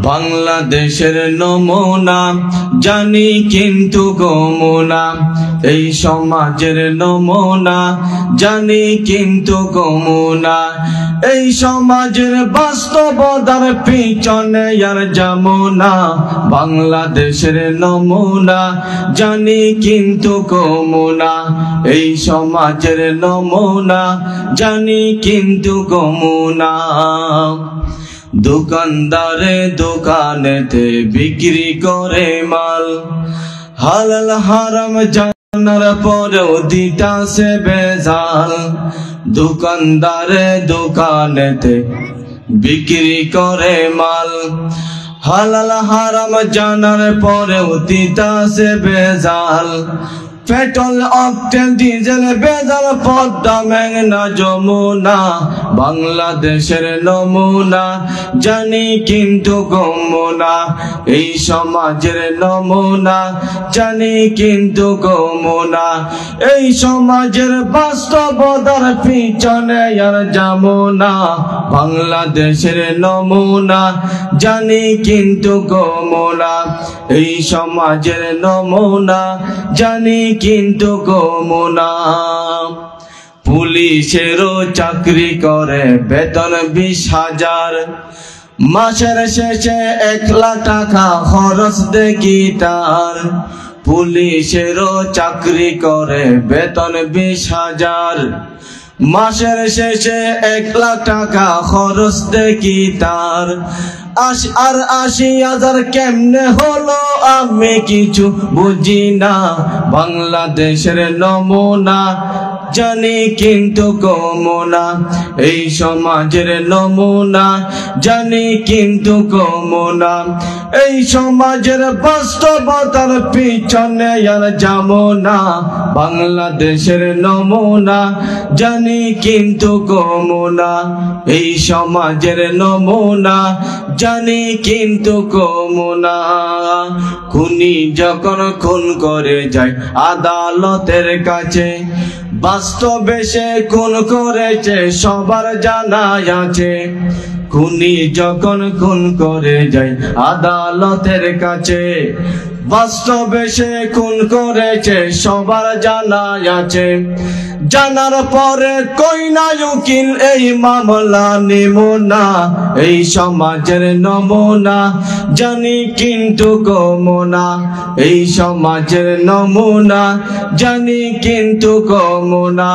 বাংলাদেশের নমুনা জানি কিন্তু গমুনা, এই সমাজের নমুনা জানি কিন্তু গমুনা, এই সমাজের বাস্তবতার পিছনে আর যামুনা। বাংলাদেশের নমুনা জানি কিন্তু গমুনা, এই সমাজের নমুনা জানি কিন্তু গমুনা। দোকানদারে দোকানেতে বিক্রি করে মাল, হালাল হারাম জানার পরেও দিতাছে বেজাল। দোকানদারে দোকানেতে বিক্রি করে মাল, হালাল হারাম জানার পরেও দিতাছে বেজাল। পেট্রোল অকটেন ডিজেল বেজাল পদ্মা মেঘনা যমুনা। বাংলাদেশের নমুনা জানি কিন্তু গমুনা, এই সমাজের নমুনা জানি কিন্তু গমুনা, এই সমাজের বাস্তবতার পিছনে আর যামুনা। বাংলাদেশের নমুনা জানি কিন্তু গমুনা, এই সমাজের নমুনা জানি কিন্তু গমুনা। পুলিশেরও চাকরি করে বেতন 20,000, মাসের শেষে 1 লাখ টাকা খরচ দেখি তার। পুলিশেরও চাকরি করে বেতন 20,000, মাসের শেষে 1 লাখ টাকা খরচ দেখি তার। 80,000 কেমনে হলো আমি কিছু বুঝি না। বাংলাদেশের নমুনা জানি কিন্তু গমুনা, এই সমাজের নমুনা জানি কিন্তু গমুনা, এই সমাজের বাস্তবতার পিছনে আর যামুনা। বাংলাদেশের নমুনা জানি কিন্তু গমুনা, এই সমাজের নমুনা জানি কিন্তু গমুনা। খুনি যখন খুন করে যায় আদালতের কাছে, বাস্তবে সে খুন করেছে সবার জানা আছে। খুনি যখন খুন করে যায় আদালতের কাছে, বাস্তবে সে খুন করেছে সবার জানা আছে। জানার পরে কই না উকিল এই মামলা নিমুনা, এই সমাজের নমুনা জানি কিন্তু গমুনা, এই সমাজের নমুনা জানি কিন্তু গমুনা,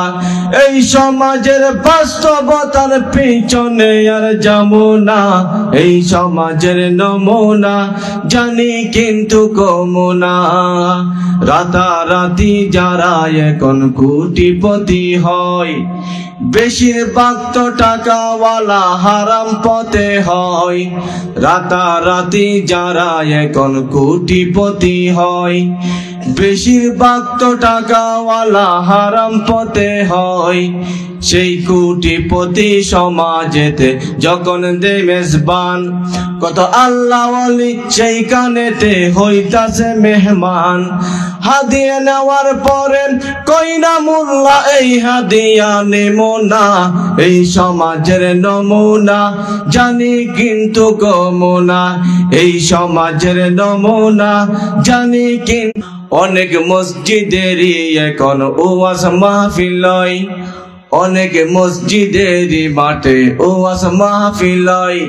এই সমাজের বাস্তবতার পিছনে আর যামুনা। এই সমাজের নমুনা জানি কিন্তু গমুনা। রাতারাতি যারা এখন কোটিপতি হয়, বেশিরভাগ তো টাকাওয়ালা হারাম পথে হয়। রাতারাতি যারা এখন কোটিপতি হয়, বেশিরভাগ তো টাকাওয়ালা হারাম পথে হয়। সেই কোটিপতি সমাজেতে যখন দে মেজবান, কত আল্লাহ ওয়ালি সেই কানেতে হইতাছে মেহমান। হাদিয়া নেওয়ার পরে কই না মোল্লা এই হাদিয়া নেমুনা, এই সমাজের নমুনা জানি কিন্তু গমুনা, এই সমাজের নমুনা জানি কিন্তু। অনেক মসজিদেরই এখন ওয়াজ মাহফিল হয়, অনেক মসজিদেরই মাঠে ওয়াজ মাহফিল হয়।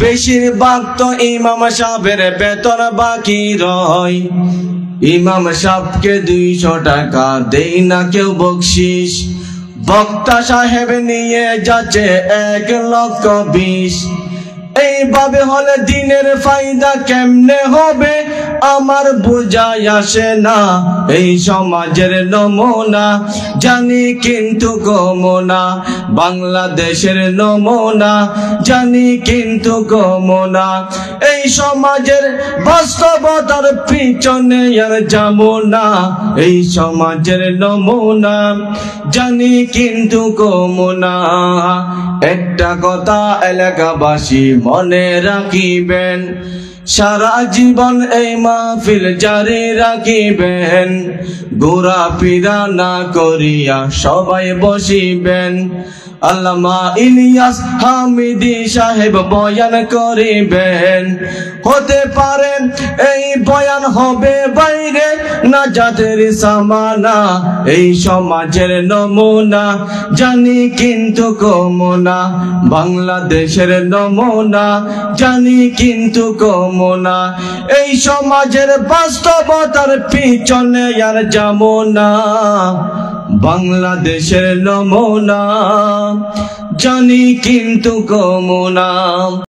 বেশিরভাগ তো ইমাম সাহেবের বেতন বাকি রয়। ইমাম সাহেবকে 200 টাকা দেই না কেউ বকশিস, বক্তা সাহেব নিয়ে যাচ্ছে 1,20,000। এইভাবে হলে দিনের ফায়দা কেমনে হবে আমার বুঝাই আসে না। এই সমাজের নমুনা জানি কিন্তু গমুনা, বাংলাদেশের নমুনা জানি কিন্তু গমুনা, এই সমাজের বাস্তবতার পিছনে আর যামুনা। এই সমাজের নমুনা জানি কিন্তু গমুনা। একটা কথা এলাকাবাসী মনে রাখিবেন, সারা জীবন এই মাহফিল জারি রাখিবেন। ঘোরা ফিরা না করিয়া সবাই বসিবেন, আল্লামা ইলিয়াস হামিদি সাহেব বয়ান করিবেন। হতে পারেন এই বয়ান হবে বাইরে নাজাতের সামানা, এই সমাজের নমুনা জানি কিন্তু কমনা, বাংলাদেশের নমুনা জানি কিন্তু কমনা, এই সমাজের বাস্তবতার পিছনে আর যাবো না, বাংলাদেশের নমুনা জানি কিন্তু কমনা।